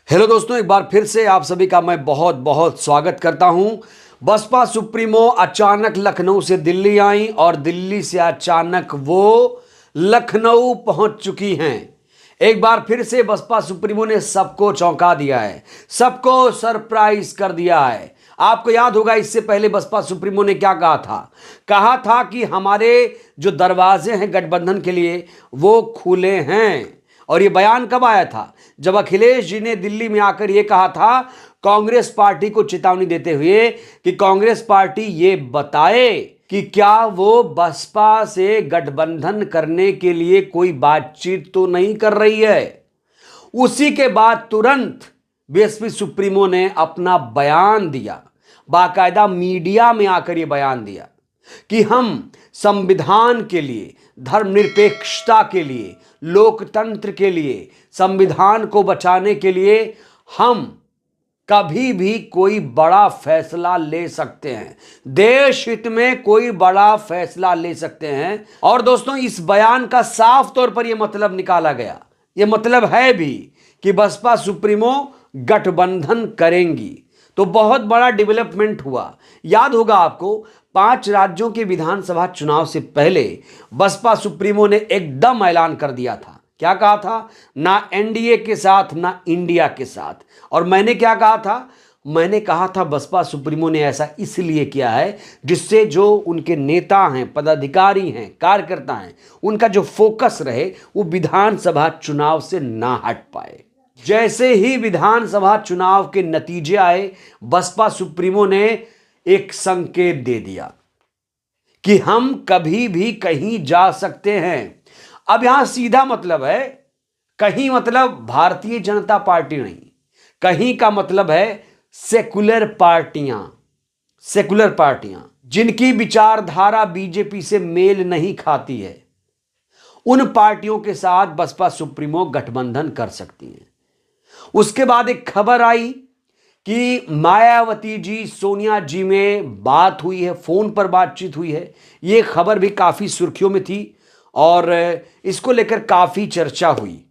Hello दोस्तों, एक बार फिर से आप सभी का मैं बहुत बहुत स्वागत करता हूं। बसपा सुप्रीमो अचानक लखनऊ से दिल्ली आई और दिल्ली से अचानक वो लखनऊ पहुंच चुकी हैं। एक बार फिर से बसपा सुप्रीमो ने सबको चौंका दिया है, सबको सरप्राइज कर दिया है। आपको याद होगा इससे पहले बसपा सुप्रीमो ने क्या कहा था कि हमारे जो दरवाजे हैं गठबंधन के लिए वो खुले हैं। और ये बयान कब आया था? जब अखिलेश जी ने दिल्ली में आकर ये कहा था कांग्रेस पार्टी को चेतावनी देते हुए कि कांग्रेस पार्टी ये बताए कि क्या वो बसपा से गठबंधन करने के लिए कोई बातचीत तो नहीं कर रही है। उसी के बाद तुरंत बीएसपी सुप्रीमो ने अपना बयान दिया, बाकायदा मीडिया में आकर यह बयान दिया कि हम संविधान के लिए, धर्मनिरपेक्षता के लिए, लोकतंत्र के लिए, संविधान को बचाने के लिए हम कभी भी कोई बड़ा फैसला ले सकते हैं, देश हित में कोई बड़ा फैसला ले सकते हैं। और दोस्तों, इस बयान का साफ तौर पर यह मतलब निकाला गया, यह मतलब है भी कि बसपा सुप्रीमो गठबंधन करेंगी। तो बहुत बड़ा डेवलपमेंट हुआ। याद होगा आपको, 5 राज्यों के विधानसभा चुनाव से पहले बसपा सुप्रीमो ने एकदम ऐलान कर दिया था। क्या कहा था? ना एनडीए के साथ ना इंडिया के साथ। और मैंने क्या कहा था? मैंने कहा था बसपा सुप्रीमो ने ऐसा इसलिए किया है जिससे जो उनके नेता हैं, पदाधिकारी हैं, कार्यकर्ता हैं, उनका जो फोकस रहे वो विधानसभा चुनाव से ना हट पाए। जैसे ही विधानसभा चुनाव के नतीजे आए, बसपा सुप्रीमो ने एक संकेत दे दिया कि हम कभी भी कहीं जा सकते हैं। अब यहां सीधा मतलब है, कहीं मतलब भारतीय जनता पार्टी नहीं, कहीं का मतलब है सेकुलर पार्टियां जिनकी विचारधारा बीजेपी से मेल नहीं खाती है, उन पार्टियों के साथ बसपा सुप्रीमो गठबंधन कर सकती है। उसके बाद एक खबर आई कि मायावती जी, सोनिया जी में बात हुई है, फोन पर बातचीत हुई है। यह खबर भी काफी सुर्खियों में थी और इसको लेकर काफी चर्चा हुई।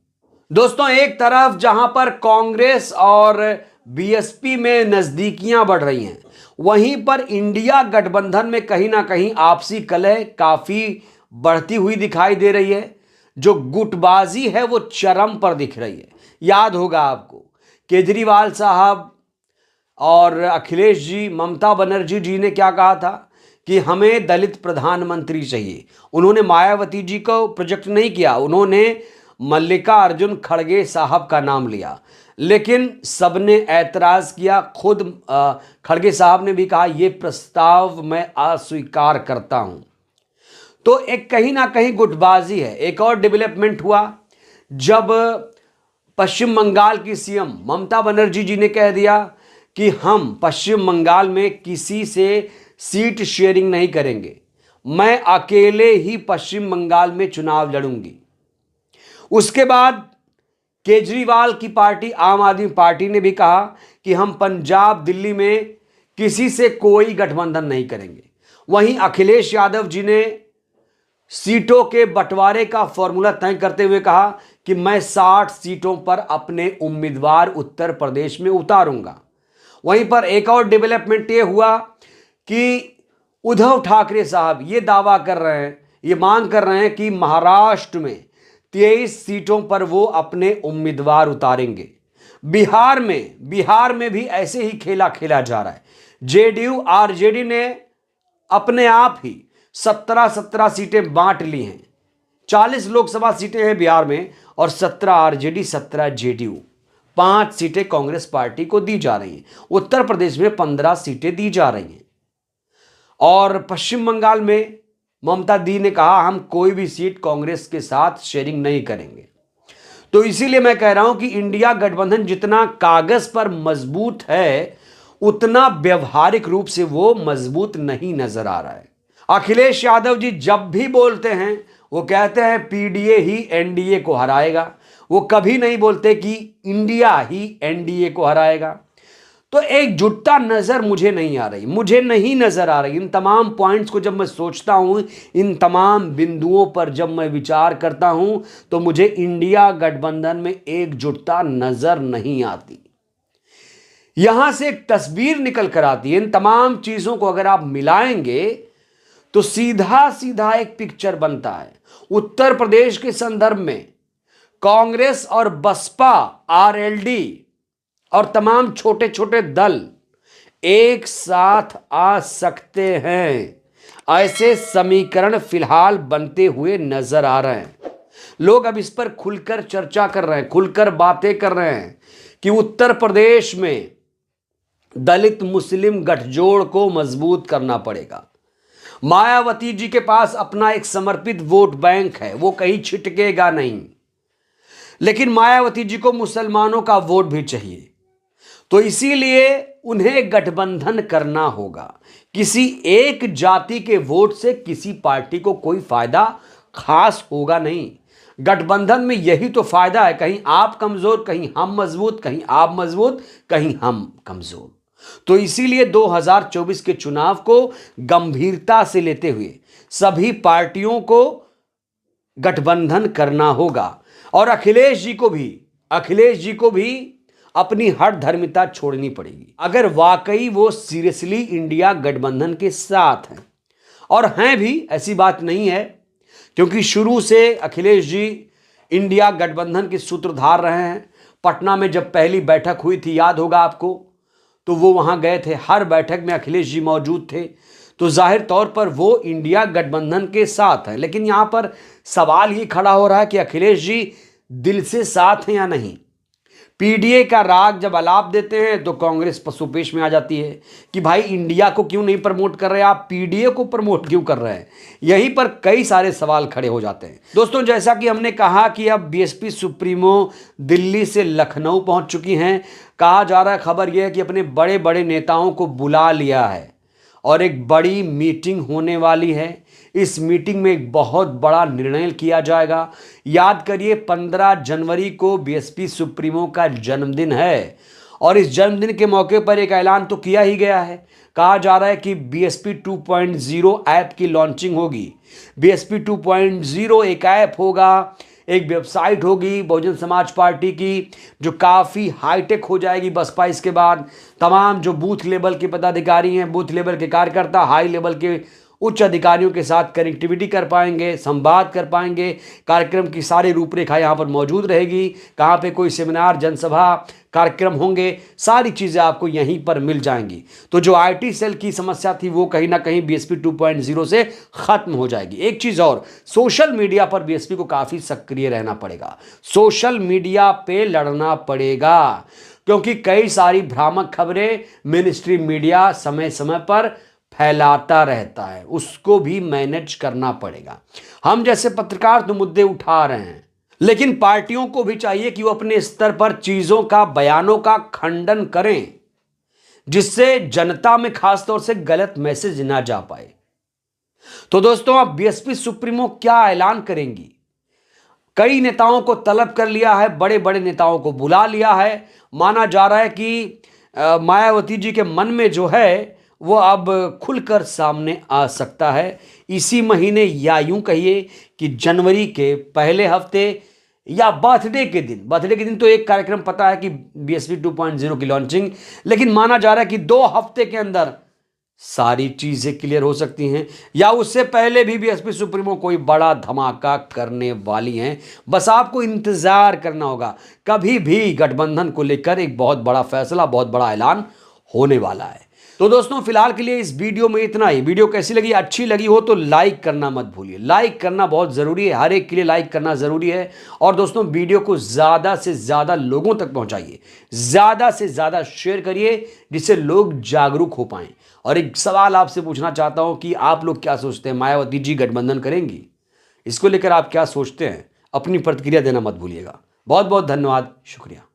दोस्तों, एक तरफ जहां पर कांग्रेस और बीएसपी में नजदीकियां बढ़ रही हैं, वहीं पर इंडिया गठबंधन में कहीं ना कहीं आपसी कलह काफी बढ़ती हुई दिखाई दे रही है। जो गुटबाजी है वो चरम पर दिख रही है। याद होगा आपको, केजरीवाल साहब और अखिलेश जी, ममता बनर्जी जी ने क्या कहा था कि हमें दलित प्रधानमंत्री चाहिए। उन्होंने मायावती जी को प्रोजेक्ट नहीं किया, उन्होंने मल्लिकार्जुन खड़गे साहब का नाम लिया, लेकिन सबने ऐतराज किया। खुद खड़गे साहब ने भी कहा यह प्रस्ताव मैं अस्वीकार करता हूं। तो एक कहीं ना कहीं गुटबाजी है। एक और डेवलपमेंट हुआ जब पश्चिम बंगाल की सीएम ममता बनर्जी जी ने कह दिया कि हम पश्चिम बंगाल में किसी से सीट शेयरिंग नहीं करेंगे, मैं अकेले ही पश्चिम बंगाल में चुनाव लड़ूंगी। उसके बाद केजरीवाल की पार्टी आम आदमी पार्टी ने भी कहा कि हम पंजाब, दिल्ली में किसी से कोई गठबंधन नहीं करेंगे। वहीं अखिलेश यादव जी ने सीटों के बंटवारे का फॉर्मूला तय करते हुए कहा कि मैं 60 सीटों पर अपने उम्मीदवार उत्तर प्रदेश में उतारूंगा। वहीं पर एक और डेवलपमेंट ये हुआ कि उद्धव ठाकरे साहब ये दावा कर रहे हैं, ये मांग कर रहे हैं कि महाराष्ट्र में 23 सीटों पर वो अपने उम्मीदवार उतारेंगे। बिहार में भी ऐसे ही खेला खेला जा रहा है। जेडीयू आरजेडी ने अपने आप ही 17 सीटें बांट ली हैं। 40 लोकसभा सीटें हैं बिहार में और 17 आरजेडी, 17 जेडीयू, 5 सीटें कांग्रेस पार्टी को दी जा रही हैं। उत्तर प्रदेश में 15 सीटें दी जा रही हैं। और पश्चिम बंगाल में ममता दी ने कहा हम कोई भी सीट कांग्रेस के साथ शेयरिंग नहीं करेंगे। तो इसीलिए मैं कह रहा हूं कि इंडिया गठबंधन जितना कागज पर मजबूत है, उतना व्यवहारिक रूप से वो मजबूत नहीं नजर आ रहा है। अखिलेश यादव जी जब भी बोलते हैं वो कहते हैं पीडीए ही एनडीए को हराएगा। वो कभी नहीं बोलते कि इंडिया ही एनडीए को हराएगा। तो एकजुटता मुझे नहीं नजर आ रही। इन तमाम पॉइंट्स को जब मैं सोचता हूं, इन तमाम बिंदुओं पर जब मैं विचार करता हूं, तो मुझे इंडिया गठबंधन में एकजुटता नजर नहीं आती। यहां से एक तस्वीर निकल कर आती है। इन तमाम चीजों को अगर आप मिलाएंगे तो सीधा सीधा एक पिक्चर बनता है। उत्तर प्रदेश के संदर्भ में कांग्रेस और बसपा, आरएलडी और तमाम छोटे छोटे दल एक साथ आ सकते हैं, ऐसे समीकरण फिलहाल बनते हुए नजर आ रहे हैं। लोग अब इस पर खुलकर चर्चा कर रहे हैं, खुलकर बातें कर रहे हैं कि उत्तर प्रदेश में दलित मुस्लिम गठजोड़ को मजबूत करना पड़ेगा। मायावती जी के पास अपना एक समर्पित वोट बैंक है, वो कहीं छिटकेगा नहीं। लेकिन मायावती जी को मुसलमानों का वोट भी चाहिए, तो इसीलिए उन्हें गठबंधन करना होगा। किसी एक जाति के वोट से किसी पार्टी को कोई फायदा खास होगा नहीं। गठबंधन में यही तो फायदा है, कहीं आप कमजोर, कहीं हम मजबूत, कहीं आप मजबूत, कहीं हम कमजोर। तो इसीलिए 2024 के चुनाव को गंभीरता से लेते हुए सभी पार्टियों को गठबंधन करना होगा और अखिलेश जी को भी अपनी हर धर्मिता छोड़नी पड़ेगी अगर वाकई वो सीरियसली इंडिया गठबंधन के साथ हैं। और हैं भी, ऐसी बात नहीं है, क्योंकि शुरू से अखिलेश जी इंडिया गठबंधन के सूत्रधार रहे हैं। पटना में जब पहली बैठक हुई थी, याद होगा आपको, तो वो वहां गए थे, हर बैठक में अखिलेश जी मौजूद थे। तो जाहिर तौर पर वो इंडिया गठबंधन के साथ है। लेकिन यहां पर सवाल ये खड़ा हो रहा है कि अखिलेश जी दिल से साथ हैं या नहीं। पीडीए का राग जब आलाप देते हैं तो कांग्रेस पसुपेश में आ जाती है कि भाई इंडिया को क्यों नहीं प्रमोट कर रहे, आप पीडीए को प्रमोट क्यों कर रहे हैं। यहीं पर कई सारे सवाल खड़े हो जाते हैं। दोस्तों, जैसा कि हमने कहा कि अब बीएसपी सुप्रीमो दिल्ली से लखनऊ पहुंच चुकी हैं। कहा जा रहा है, खबर यह है कि अपने बड़े बड़े नेताओं को बुला लिया है और एक बड़ी मीटिंग होने वाली है। इस मीटिंग में एक बहुत बड़ा निर्णय किया जाएगा। याद करिए, 15 जनवरी को बीएसपी सुप्रीमो का जन्मदिन है और इस जन्मदिन के मौके पर एक ऐलान तो किया ही गया है। कहा जा रहा है कि बीएसपी 2.0 ऐप की लॉन्चिंग होगी। बीएसपी 2.0 एक ऐप होगा, एक वेबसाइट होगी बहुजन समाज पार्टी की, जो काफ़ी हाईटेक हो जाएगी बसपा इसके बाद। तमाम जो बूथ लेवल के पदाधिकारी हैं, बूथ लेवल के कार्यकर्ता, हाई लेवल के उच्च अधिकारियों के साथ कनेक्टिविटी कर पाएंगे, संवाद कर पाएंगे। कार्यक्रम की सारी रूपरेखा यहाँ पर मौजूद रहेगी। कहाँ पे कोई सेमिनार, जनसभा, कार्यक्रम होंगे, सारी चीज़ें आपको यहीं पर मिल जाएंगी। तो जो आईटी सेल की समस्या थी वो कहीं ना कहीं बीएसपी 2.0 से खत्म हो जाएगी। एक चीज़ और, सोशल मीडिया पर बीएसपी को काफ़ी सक्रिय रहना पड़ेगा। सोशल मीडिया पे लड़ना पड़ेगा, क्योंकि कई सारी भ्रामक खबरें मिनिस्ट्री मीडिया समय समय पर फैलाता रहता है, उसको भी मैनेज करना पड़ेगा। हम जैसे पत्रकार तो मुद्दे उठा रहे हैं, लेकिन पार्टियों को भी चाहिए कि वो अपने स्तर पर चीजों का, बयानों का खंडन करें, जिससे जनता में खासतौर से गलत मैसेज ना जा पाए। तो दोस्तों, अब बीएसपी सुप्रीमो क्या ऐलान करेंगी? कई नेताओं को तलब कर लिया है, बड़े बड़े नेताओं को बुला लिया है। माना जा रहा है कि मायावती जी के मन में जो है वो अब खुलकर सामने आ सकता है इसी महीने, या यूं कहिए कि जनवरी के पहले हफ्ते या बर्थडे के दिन तो एक कार्यक्रम पता है कि बीएसपी 2.0 की लॉन्चिंग, लेकिन माना जा रहा है कि 2 हफ्ते के अंदर सारी चीजें क्लियर हो सकती हैं, या उससे पहले भी बीएसपी सुप्रीमो कोई बड़ा धमाका करने वाली हैं। बस आपको इंतजार करना होगा। कभी भी गठबंधन को लेकर एक बहुत बड़ा फैसला, बहुत बड़ा ऐलान होने वाला है। तो दोस्तों, फिलहाल के लिए इस वीडियो में इतना ही। वीडियो कैसी लगी? अच्छी लगी हो तो लाइक करना मत भूलिए। लाइक करना बहुत ज़रूरी है, हर एक के लिए लाइक करना ज़रूरी है। और दोस्तों, वीडियो को ज़्यादा से ज़्यादा लोगों तक पहुंचाइए, ज़्यादा से ज़्यादा शेयर करिए, जिससे लोग जागरूक हो पाएं। और एक सवाल आपसे पूछना चाहता हूं कि आप लोग क्या सोचते हैं, मायावती जी गठबंधन करेंगी? इसको लेकर आप क्या सोचते हैं? अपनी प्रतिक्रिया देना मत भूलिएगा। बहुत बहुत धन्यवाद, शुक्रिया।